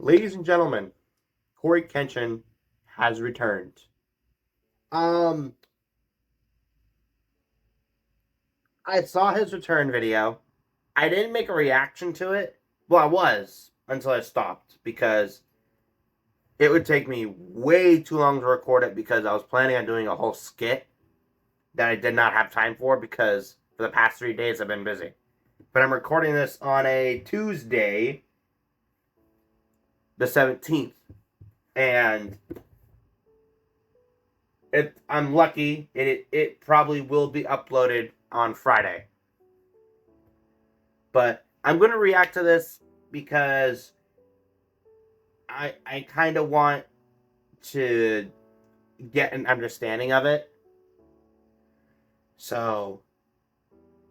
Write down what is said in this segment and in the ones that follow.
Ladies and gentlemen, CORYKENSHIN has returned. I saw his return video. I didn't make a reaction to it. Well, I was until I stopped because it would take me way too long to record it because I was planning on doing a whole skit that I did not have time for because for the past 3 days I've been busy. But I'm recording this on a Tuesday, the 17th. And I'm lucky it probably will be uploaded on Friday. But I'm going to react to this because I kind of want to get an understanding of it. So,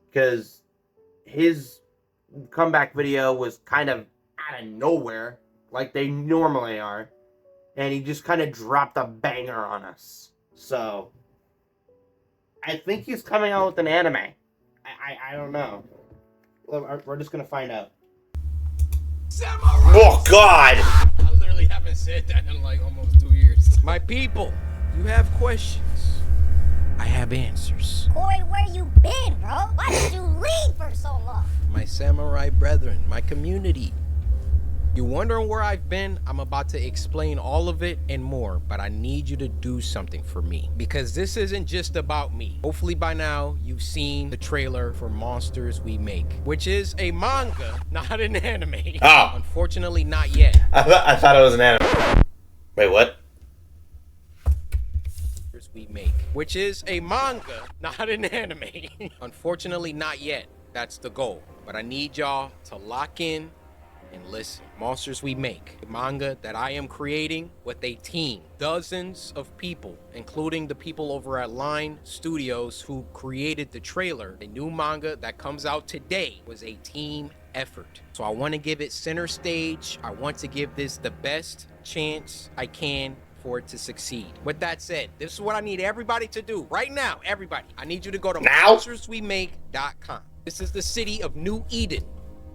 because his comeback video was kind of out of nowhere, like they normally are, and he just kind of dropped a banger on us. So, I think he's coming out with an anime. I don't know. We're just gonna find out. Samurai! Oh God! I literally haven't said that in like almost 2 years. My people, you have questions. I have answers. Cory, where you been, bro? Why did you leave for so long? My samurai brethren, my community. You wondering where I've been? I'm about to explain all of it and more, but I need you to do something for me because this isn't just about me. Hopefully by now you've seen the trailer for Monsters We Make, which is a manga, not an anime. Oh. Unfortunately, not yet. I thought it was an anime. Wait, what? We Make, which is a manga, not an anime. Unfortunately, not yet. That's the goal. But I need y'all to lock in and listen. Monsters We Make, a manga that I am creating with a team. Dozens of people, including the people over at Line Studios who created the trailer. A new manga that comes out today was a team effort. So I want to give it center stage. I want to give this the best chance I can for it to succeed. With that said, this is what I need everybody to do right now. Everybody, I need you to go to monsterswemake.com. This is the city of New Eden.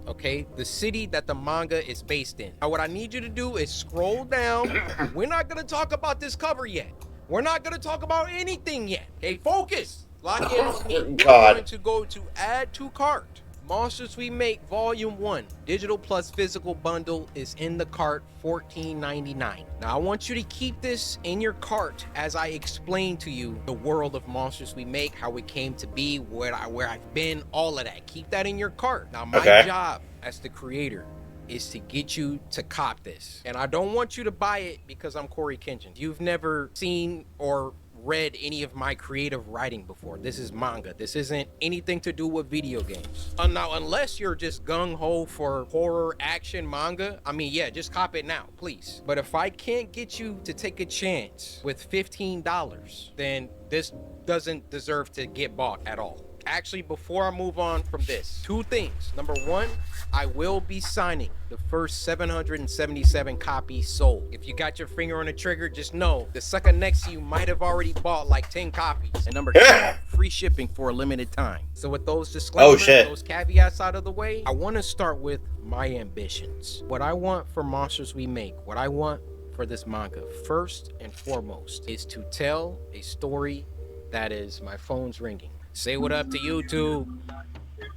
Okay, the city that the manga is based in. Now, what I need you to do is scroll down. We're not gonna talk about this cover yet. We're not gonna talk about anything yet. Okay, focus. Lock in with me. We're going to go to add to cart. Monsters We Make Volume 1, digital plus physical bundle is in the cart, $14.99. Now, I want you to keep this in your cart as I explain to you the world of Monsters We Make, how it came to be, where I've been, all of that. Keep that in your cart. Now, my job as the creator is to get you to cop this. And I don't want you to buy it because I'm CORYKENSHIN. You've never seen or read any of my creative writing before. This is manga. This isn't anything to do with video games. Now, unless you're just gung-ho for horror action manga, I mean, yeah, just cop it now, please. But if I can't get you to take a chance with $15, then this doesn't deserve to get bought at all. Actually, before I move on from this, 2 things. Number 1, I will be signing the first 777 copies sold. If you got your finger on the trigger, just know the sucker next to you might have already bought like 10 copies. And number 2, free shipping for a limited time. So with those disclaimers, those caveats out of the way, I want to start with my ambitions. What I want for Monsters We Make, what I want for this manga, first and foremost, is to tell a story that is, my phone's ringing. Say what up to YouTube.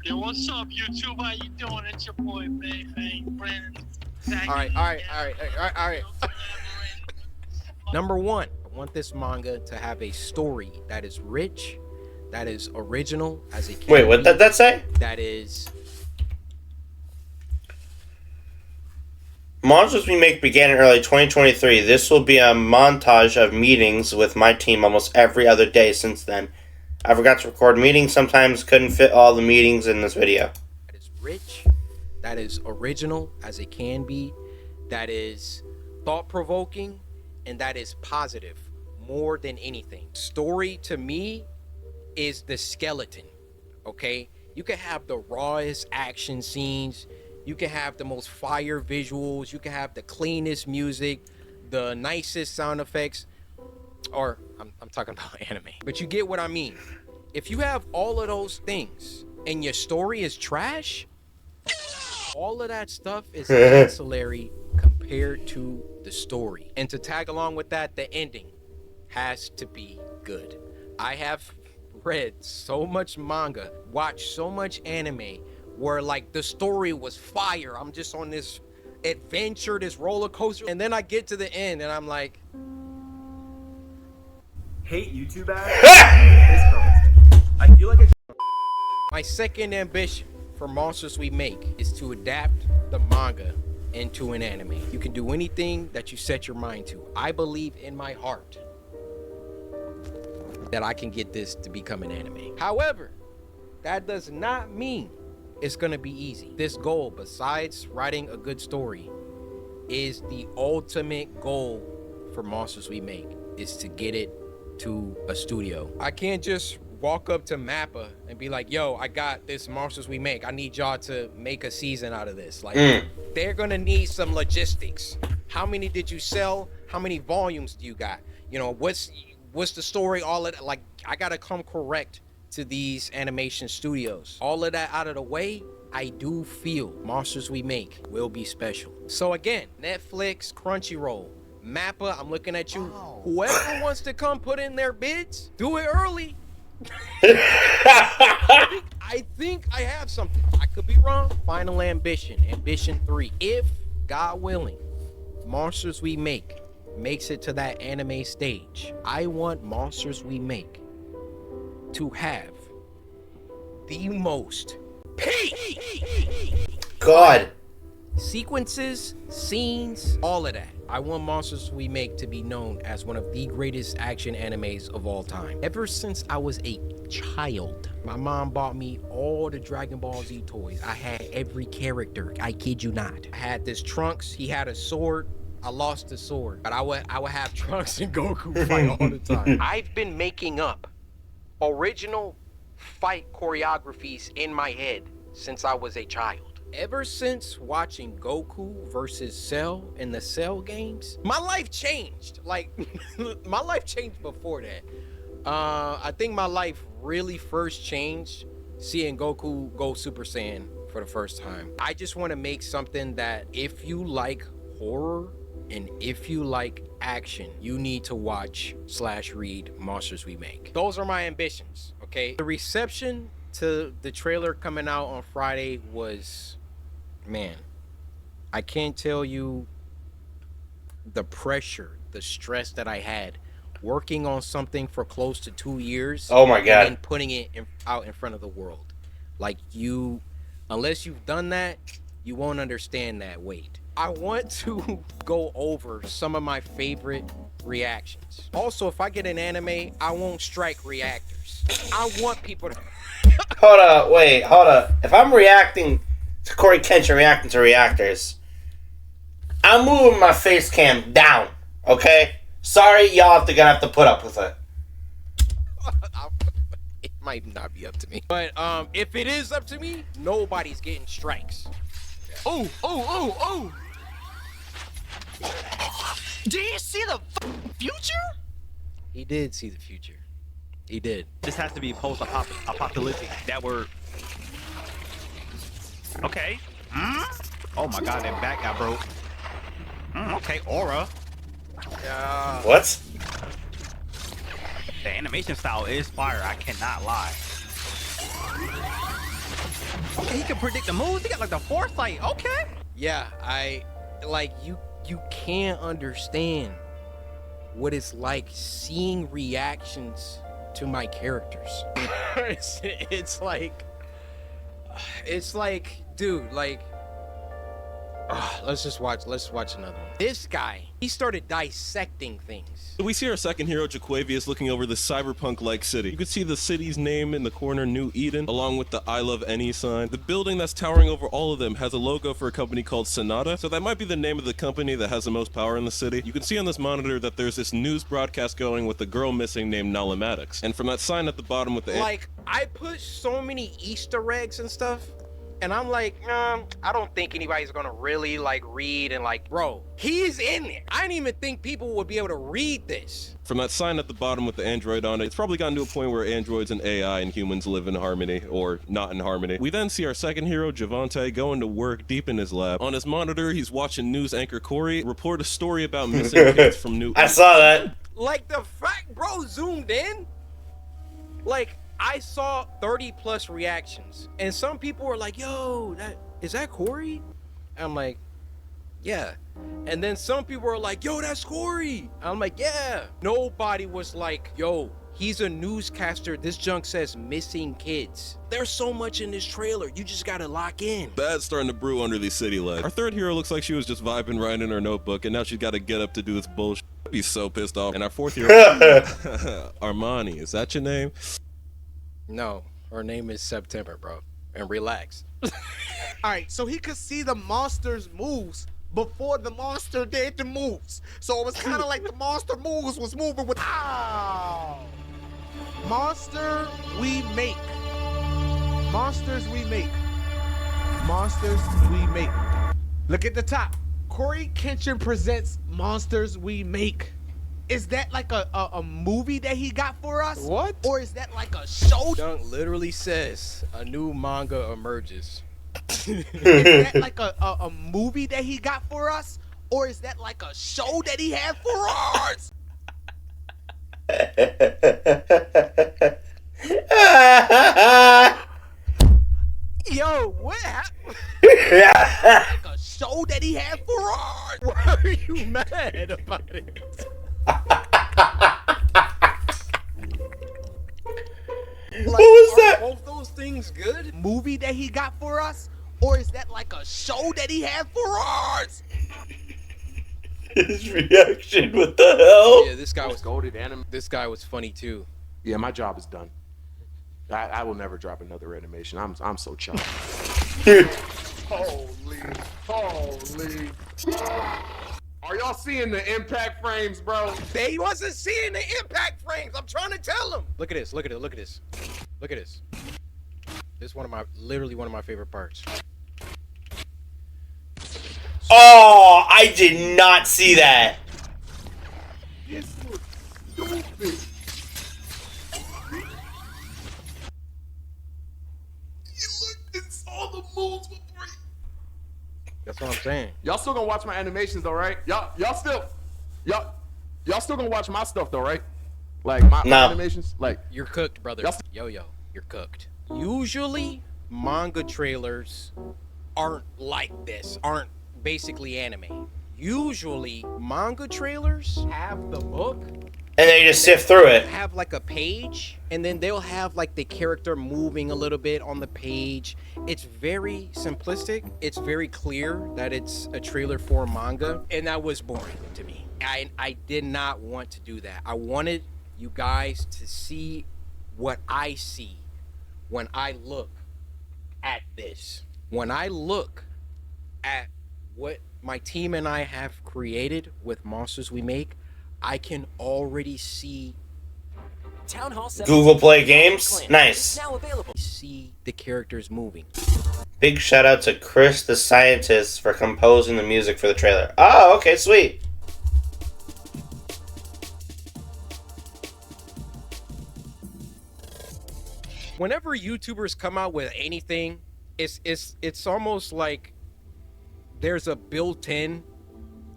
Yo, what's up, YouTube? How you doing? It's your boy, Brandon. All right. Number 1, I want this manga to have a story that is rich, that is original as it can. Wait, what did that say? That is. Monsters We Make began in early 2023. This will be a montage of meetings with my team almost every other day since then. I forgot to record meetings, sometimes couldn't fit all the meetings in this video. That is rich, that is original as it can be, that is thought-provoking, and that is positive more than anything. Story to me is the skeleton, okay? You can have the rawest action scenes, you can have the most fire visuals, you can have the cleanest music, the nicest sound effects, or I'm talking about anime, but you get what I mean. If you have all of those things and your story is trash, all of that stuff is ancillary compared compared to the story. And to tag along with that, the ending has to be good. I have read so much manga, watched so much anime where like the story was fire. I'm just on this adventure, this roller coaster, and then I get to the end and I'm like, hate YouTube ads. I feel like my second ambition for Monsters We Make is to adapt the manga into an anime. You can do anything that you set your mind to. I believe in my heart that I can get this to become an anime. However, that does not mean it's gonna be easy. This goal, besides writing a good story, is the ultimate goal for Monsters We Make, is to get it to a studio. I can't just walk up to Mappa and be like, yo, I got this Monsters We Make. I need y'all to make a season out of this. Like, they're gonna need some logistics. How many did you sell? How many volumes do you got? You know, what's the story? All of that. Like, I gotta come correct to these animation studios. All of that out of the way, I do feel Monsters We Make will be special. So again, Netflix, Crunchyroll, Mappa, I'm looking at you. Wow. Whoever wants to come put in their bids, do it early. I think I have something. I could be wrong. Final ambition, ambition 3. If, God willing, Monsters We Make makes it to that anime stage, I want Monsters We Make to have the most God sequences, scenes, all of that. I want Monsters We Make to be known as one of the greatest action animes of all time. Ever since I was a child, my mom bought me all the Dragon Ball Z toys. I had every character, I kid you not. I had this Trunks, he had a sword. I lost the sword, but I would have Trunks and Goku fight all the time. I've been making up original fight choreographies in my head since I was a child. Ever since watching Goku versus Cell in the Cell games, my life changed. Like, my life changed before that. I think my life really first changed seeing Goku go Super Saiyan for the first time. I just want to make something that if you like horror and if you like action, you need to watch / read Monsters We Make. Those are my ambitions, okay? The reception to the trailer coming out on Friday was, man, I can't tell you the pressure, the stress that I had working on something for close to 2 years. Oh my God. And then putting it out in front of the world. Like, unless you've done that, you won't understand that weight. I want to go over some of my favorite reactions. Also, if I get an anime, I won't strike reactors. I want people to... Hold up. If I'm reacting to CORYKENSHIN reacting to reactors, I'm moving my face cam down, okay? Sorry, y'all gonna have to put up with it. It might not be up to me. But if it is up to me, nobody's getting strikes. Oh. Did he see the future? He did see the future. He did. This has to be post-apocalyptic. That word. Okay. Oh my God, that back got broke. Okay, aura. What? The animation style is fire. I cannot lie. Okay, he can predict the moves. He got like the foresight. Okay. Yeah, you can't understand what it's like seeing reactions to my characters. it's like, dude, like, let's watch another one. This guy, he started dissecting things. We see our second hero, Jaquavius, looking over this cyberpunk-like city. You can see the city's name in the corner, New Eden, along with the I Love Any sign. The building that's towering over all of them has a logo for a company called Sonata, so that might be the name of the company that has the most power in the city. You can see on this monitor that there's this news broadcast going with a girl missing named Nalamatics. And from that sign at the bottom with the... Like, I put so many Easter eggs and stuff And I'm like, I don't think anybody's gonna really like read and like, bro, he's in there. I didn't even think people would be able to read this. From that sign at the bottom with the android on it, it's probably gotten to a point where androids and AI and humans live in harmony, or not in harmony. We then see our second hero, Javante, going to work deep in his lab. On his monitor, he's watching news anchor Corey report a story about missing kids from New. I saw that. Like the fact, bro, zoomed in. Like, I saw 30 plus reactions, and some people were like, yo, is that Corey? I'm like, yeah. And then some people were like, yo, that's Corey. I'm like, yeah. Nobody was like, yo, he's a newscaster. This junk says missing kids. There's so much in this trailer. You just gotta lock in. Bad's starting to brew under these city lights. Our third hero looks like she was just vibing right in her notebook, and now she's got to get up to do this bullshit. I'd be so pissed off. And our fourth hero, Armani, is that your name? No, her name is September, bro. And relax. All right, so he could see the monster's moves before the monster did the moves. So it was kind of like the monster moves was moving with. Ow! Monster we make. Monsters we make. Monsters we make. Look at the top. CORYKENSHIN presents Monsters We Make. Is that like a movie that he got for us? What? Or is that like a show? Dunk literally says a new manga emerges. Is that like a movie that he got for us? Or is that like a show that he had for us? Yo, what happened? Like a show that he had for us? Why are you mad about it? What was that? Both those things good? Movie that he got for us? Or is that like a show that he had for us? His reaction, what the hell? Yeah, this guy was goated anime. This guy was funny too. Yeah, my job is done. I will never drop another animation. I'm so chopped. Holy. Are y'all seeing the impact frames, bro? They wasn't seeing the impact frames. I'm trying to tell him. Look at this. Look at it. Look at this. Look at this. This is literally one of my favorite parts. Oh, I did not see that. This looks stupid. You looked and saw the moves before. That's what I'm saying. Y'all still gonna watch my animations though, right? Y'all still gonna watch my stuff though, right? Like my animations, like You're cooked, brother. Yo, you're cooked. Usually, manga trailers aren't like this. Aren't basically anime. Usually, manga trailers have the book. And they just sift through it. Have like a page, and then they'll have like the character moving a little bit on the page. It's very simplistic. It's very clear that it's a trailer for manga, and that was boring to me. I did not want to do that. I wanted you guys to see what I see when I look at this. When I look at what my team and I have created with Monsters We Make, I can already see Town Hall Google Play Games? Nice. now available. see the characters moving. Big shout out to Chris the Scientist for composing the music for the trailer. Oh, okay, sweet. Whenever YouTubers come out with anything, it's almost like there's a built-in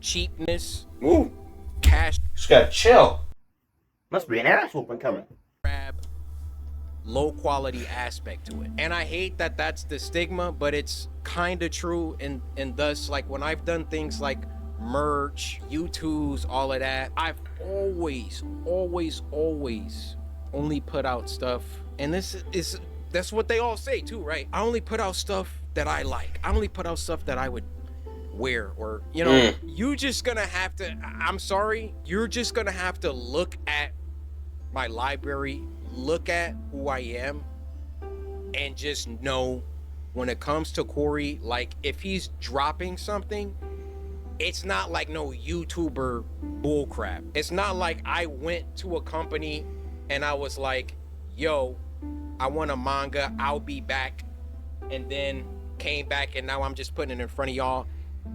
cheapness, Ooh, cash just gotta chill. Must be an ass whooping coming. grab, low quality aspect to it. And I hate that that's the stigma, but it's kind of true. And thus, like when I've done things like merch, YouTubes, all of that, I've always only put out stuff. And that's what they all say too, right? I only put out stuff that I like. I only put out stuff that I would wear, or you know, you just gonna have to, I'm sorry, you're just gonna have to look at my library, look at who I am, and just know when it comes to Corey, like if he's dropping something, it's not like no YouTuber bullcrap. It's not like I went to a company and I was like, yo, I want a manga, I'll be back, and then came back and now I'm just putting it in front of y'all.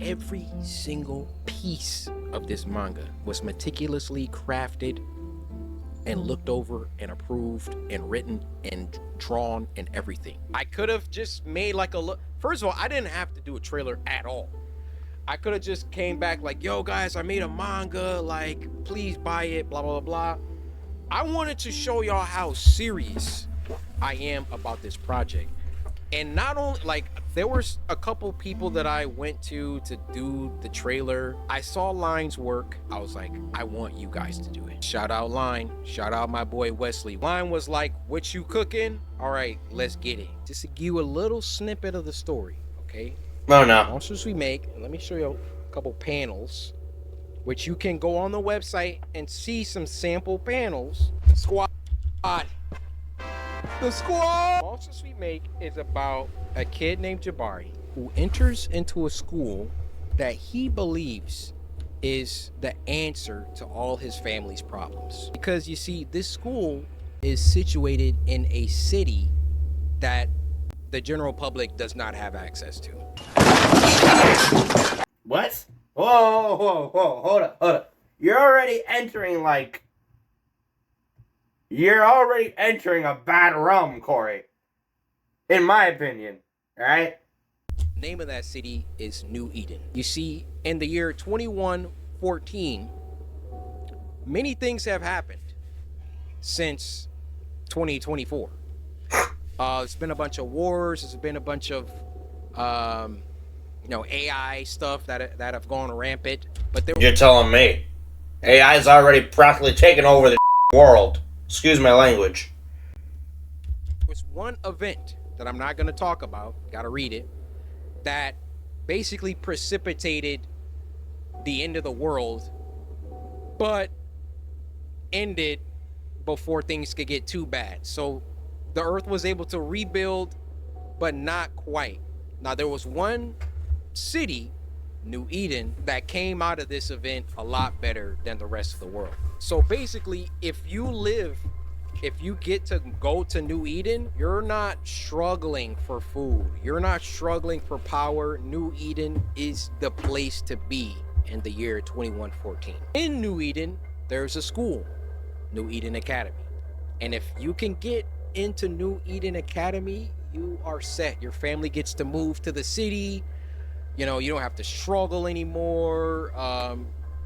Every single piece of this manga was meticulously crafted and looked over and approved and written and drawn and everything. I could have just made like a look. First of all, I didn't have to do a trailer at all. I could have just came back like, yo guys, I made a manga, like, please buy it, blah, blah, blah. I wanted to show y'all how serious I am about this project. And not only, like, there was a couple people that I went to do the trailer. I saw Line's work. I was like, I want you guys to do it. Shout out Line. Shout out my boy Wesley. Line was like, what you cooking? All right, let's get it. Just to give you a little snippet of the story, okay? Oh, no. Monsters We Make. Let me show you a couple panels, which you can go on the website and see some sample panels. Squad. The Squad. Monsters We Make is about a kid named Jabari who enters into a school that he believes is the answer to all his family's problems. Because you see, this school is situated in a city that the general public does not have access to. What? Whoa, hold up. You're already entering a bad realm, Corey. In my opinion, alright? Name of that city is New Eden. You see, in the year 2114, many things have happened since 2024. It's been a bunch of wars. There's been a bunch of, AI stuff that have gone rampant. But You're telling me AI's already practically taken over the world. Excuse my language. There was one event that I'm not going to talk about. Gotta read it. That basically precipitated the end of the world, but ended before things could get too bad. So the Earth was able to rebuild, but not quite. Now, there was one city, New Eden, that came out of this event a lot better than the rest of the world. So basically, if you get to go to New Eden, you're not struggling for food. You're not struggling for power. New Eden is the place to be in the year 2114. In New Eden, there's a school, New Eden Academy. And if you can get into New Eden Academy, you are set. Your family gets to move to the city. You know, you don't have to struggle anymore.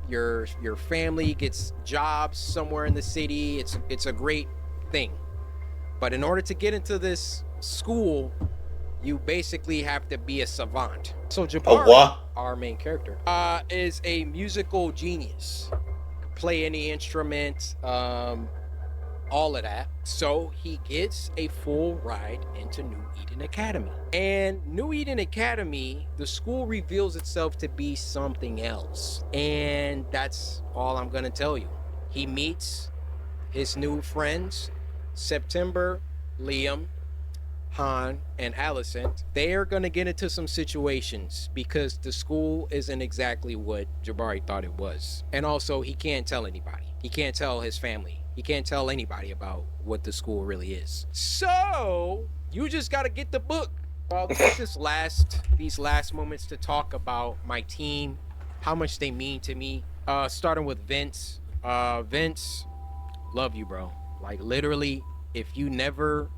Your family gets jobs somewhere in the city. It's a great thing. But in order to get into this school, you basically have to be a savant. So Jabari, our main character, is a musical genius. Play any instrument, all of that. So he gets a full ride into New Eden Academy. And New Eden Academy, the school reveals itself to be something else. And that's all I'm gonna tell you. He meets his new friends, September, Liam, Han, and Allison. They are gonna get into some situations because the school isn't exactly what Jabari thought it was. And also, he can't tell anybody. He can't tell his family. He can't tell anybody about what the school really is. So you just gotta get the book. I'll take these last moments to talk about my team, how much they mean to me. Starting with Vince. Vince, love you, bro. Like, literally, if you never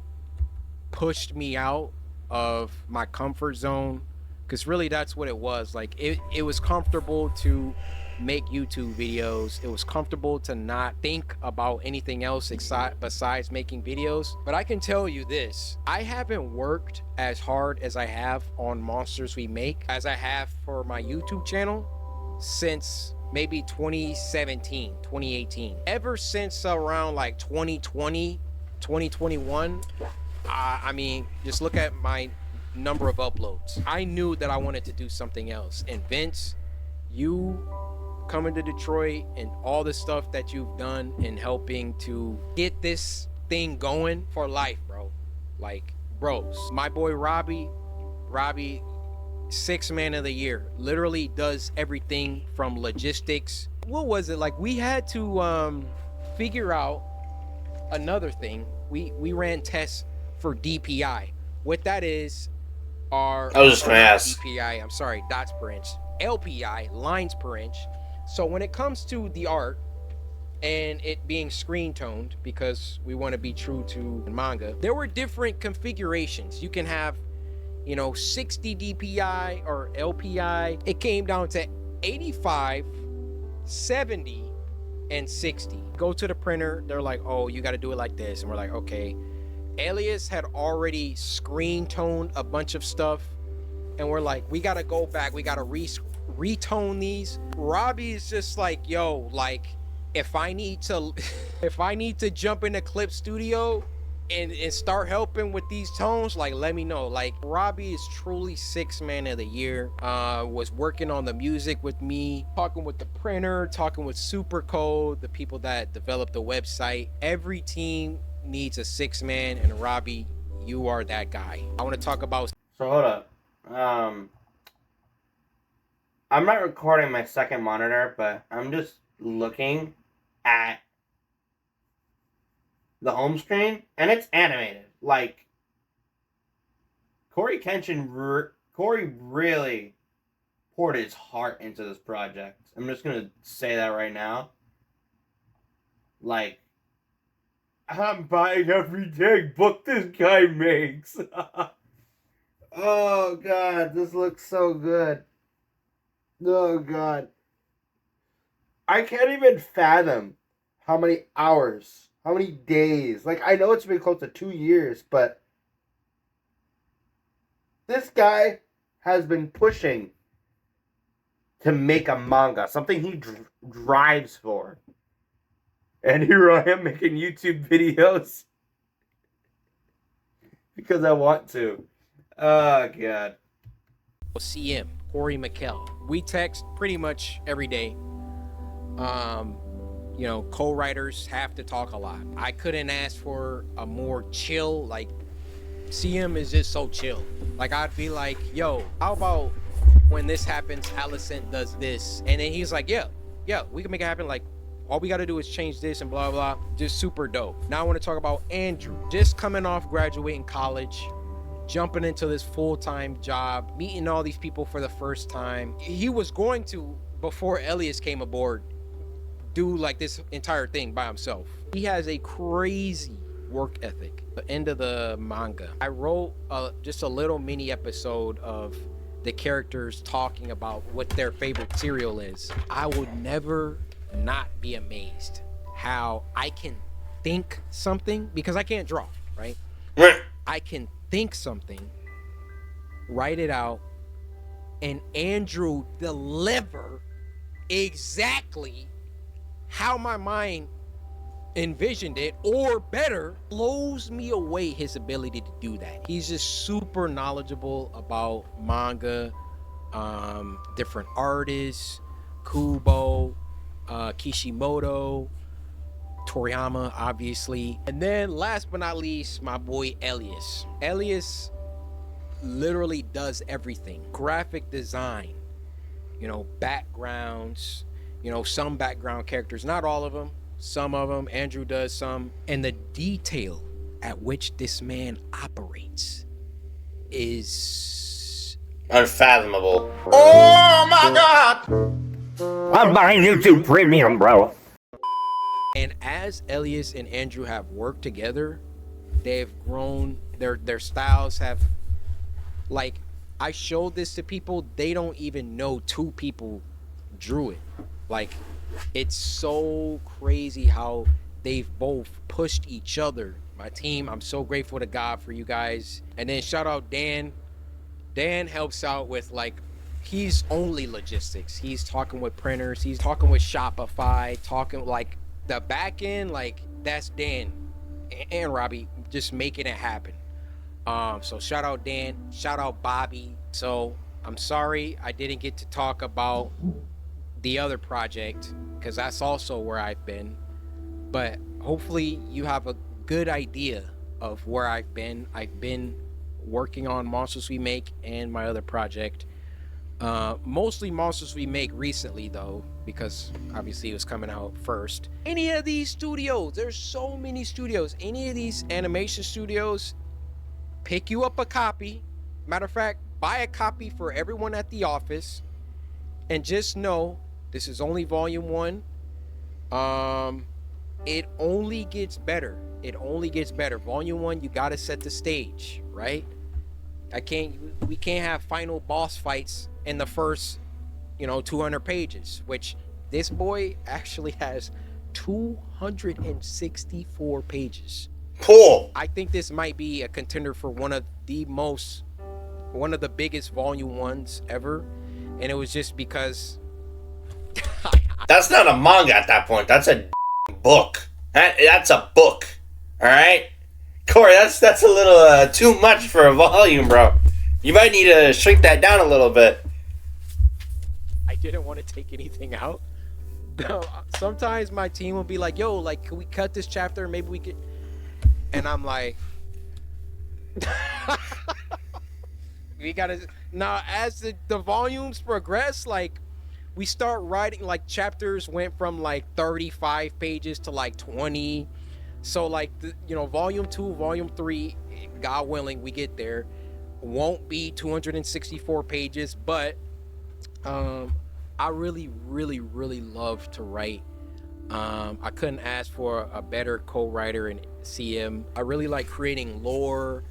pushed me out of my comfort zone, because really that's what it was. Like, it was comfortable to make YouTube videos. It was comfortable to not think about anything else besides making videos. But I can tell you this, I haven't worked as hard as I have on Monsters We Make as I have for my YouTube channel since maybe 2017, 2018. Ever since around like 2020, 2021, I mean, just look at my number of uploads. I knew that I wanted to do something else. And Vince, you coming to Detroit and all the stuff that you've done in helping to get this thing going for life, bro. Like, bros. My boy Robbie, 6th man of the year, literally does everything from logistics. What was it? Like, we had to figure out another thing. We ran tests for DPI. What that is are I was just gonna ask. DPI, I'm sorry, dots per inch, LPI, lines per inch. So when it comes to the art and it being screen toned, because we want to be true to manga, there were different configurations. You can have, you know, 60 DPI or LPI. It came down to 85, 70, and 60. Go to the printer, they're like, oh, you got to do it like this. And we're like, okay. Alias had already screen toned a bunch of stuff, and we're like, we got to go back, we got to retone these. Robbie is just like, yo, like, if I need to jump into Clip Studio and start helping with these tones, like, let me know. Like, Robbie is truly 6th man of the year. Was working on the music with me, talking with the printer, talking with Supercode, the people that developed the website. Every team needs a 6th man, and Robbie, you are that guy. I want to talk about. So hold up. I'm not recording my second monitor, but I'm just looking at the home screen, and it's animated. Like, Corey really poured his heart into this project. I'm just gonna say that right now. Like, I'm buying every dang book this guy makes. Oh god, this looks so good. Oh god. I can't even fathom how many hours, how many days. Like, I know it's been close to 2 years, but this guy has been pushing to make a manga, something he drives for. And here I am making YouTube videos because I want to. Oh, God. CM, Corey McKell. We text pretty much every day. You know, co-writers have to talk a lot. I couldn't ask for a more chill, like, CM is just so chill. Like, I'd be like, yo, how about when this happens, Allison does this? And then he's like, yeah, we can make it happen. Like, all we got to do is change this and blah, blah. Just super dope. Now I want to talk about Andrew. Just coming off graduating college, jumping into this full-time job, meeting all these people for the first time. He was going to, before Elias came aboard, do like this entire thing by himself. He has a crazy work ethic. The end of the manga, I wrote just a little mini episode of the characters talking about what their favorite cereal is. I would never not be amazed how I can think something, because I can't draw, right? I can think something, write it out, and Andrew deliver exactly how my mind envisioned it, or better. Blows me away his ability to do that. He's just super knowledgeable about manga, different artists, Kubo, Kishimoto, Toriyama, obviously. And then last but not least, my boy Elias. Elias literally does everything. Graphic design, you know, backgrounds, you know, some background characters, not all of them, some of them. Andrew does some. And the detail at which this man operates is unfathomable. Oh my god! I'm buying YouTube Premium, bro. And as Elias and Andrew have worked together, they've grown. Their styles have, like, I showed this to people, they don't even know 2 people drew it. Like, it's so crazy how they've both pushed each other. My team, I'm so grateful to God for you guys. And then shout out Dan. Dan helps out with, like, he's only logistics. He's talking with printers, he's talking with Shopify, talking like the back end, like, that's Dan and Robbie just making it happen. So shout out Dan, shout out Bobby. So I'm sorry I didn't get to talk about the other project, because that's also where I've been, but hopefully you have a good idea of where I've been. I've been working on Monsters We Make and my other project. Mostly Monsters We Make recently, though, because obviously it was coming out first. Any of these studios, there's so many studios, any of these animation studios, pick you up a copy, Matter of fact, buy a copy for everyone at the office, and just know this is only volume 1. It only gets better. It only gets better. Volume 1, you gotta set the stage, right? We can't have final boss fights in the first, 200 pages, which this boy actually has 264 pages. Cool. I think this might be a contender for one of the biggest volume 1s ever, and it was just because That's not a manga at that point. That's a book. That's a book. All right, Corey. That's a little too much for a volume, bro. You might need to shrink that down a little bit. I didn't want to take anything out. Sometimes my team will be like, "Yo, like, can we cut this chapter? Maybe we could." And I'm like, we gotta now. As the volumes progress, like, we start writing, like, chapters went from like 35 pages to like 20. So like, volume 2, volume 3, God willing, we get there, won't be 264 pages, but I really, really, really love to write. I couldn't ask for a better co-writer in CM. I really like creating lore,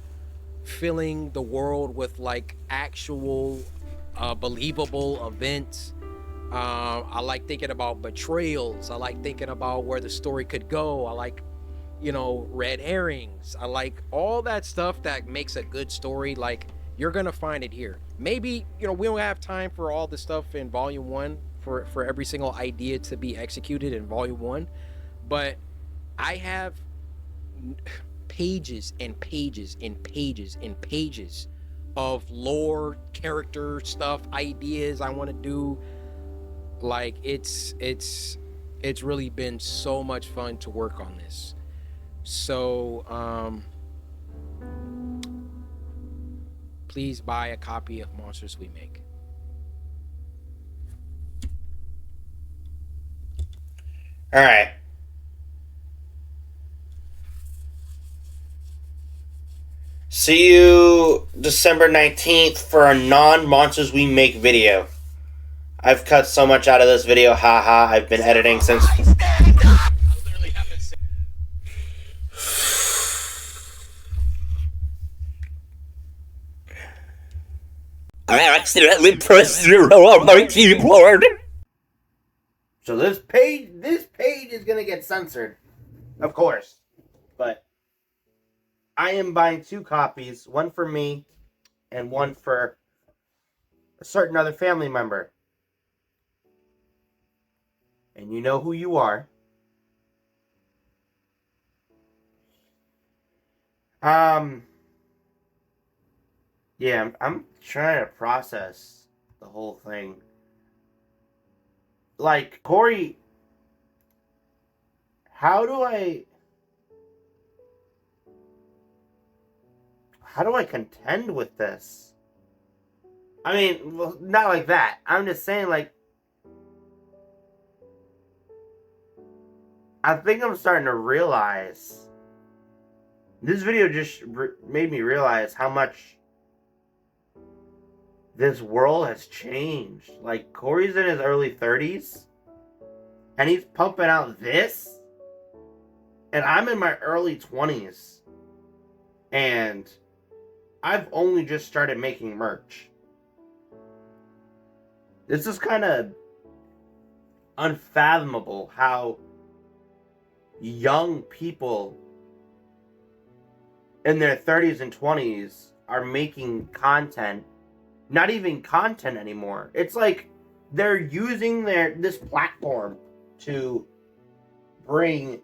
filling the world with like actual believable events. I like thinking about betrayals. I like thinking about where the story could go. I like, red herrings. I like all that stuff that makes a good story. Like, you're gonna find it here. Maybe, we don't have time for all the stuff in volume 1 for every single idea to be executed in volume 1, but I have pages and pages and pages and pages of lore, character stuff, ideas I want to do. Like, it's really been so much fun to work on this. So please buy a copy of Monsters We Make. All right. See you December 19th for a non-Monsters We Make video. I've cut so much out of this video, haha. I've been editing since... I accidentally pressed 0 on my keyboard. So this page is gonna get censored, of course. But I am buying 2 copies, one for me and one for a certain other family member. And you know who you are. Yeah, I'm trying to process the whole thing. Like, Corey, how do I contend with this? I mean, well, not like that. I'm just saying, like, I think I'm starting to realize. This video just made me realize how much this world has changed. Like, Corey's in his early 30s, and he's pumping out this, and I'm in my early 20s, and I've only just started making merch. This is kind of unfathomable how young people in their 30s and 20s are making content. Not even content anymore. It's like they're using this platform to bring,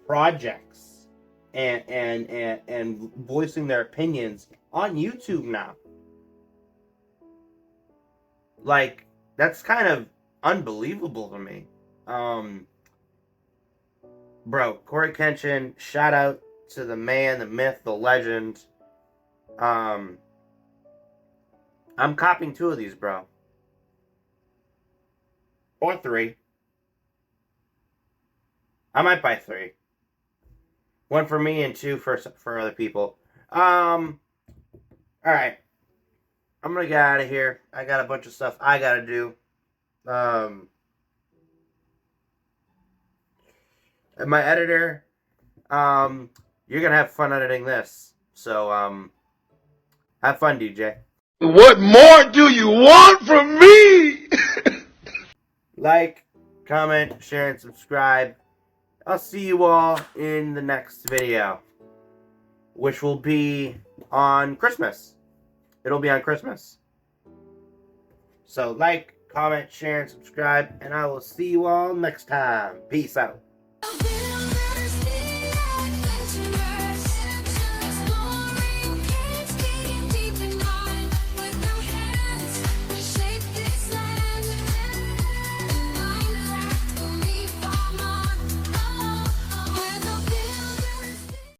projects and voicing their opinions on YouTube now. Like, that's kind of unbelievable to me. Bro, CORYKENSHIN, shout out to the man, the myth, the legend. I'm copying 2 of these, bro. Or 3. I might buy 3. 1 for me and 2 for other people. Alright. I'm gonna get out of here. I got a bunch of stuff I gotta do. And my editor, you're gonna have fun editing this. So, have fun, DJ. What more do you want from me? Like, comment, share, and subscribe. I'll see you all in the next video, which will be on Christmas. It'll be on Christmas. So like, comment, share, and subscribe, and I will see you all next time. Peace out.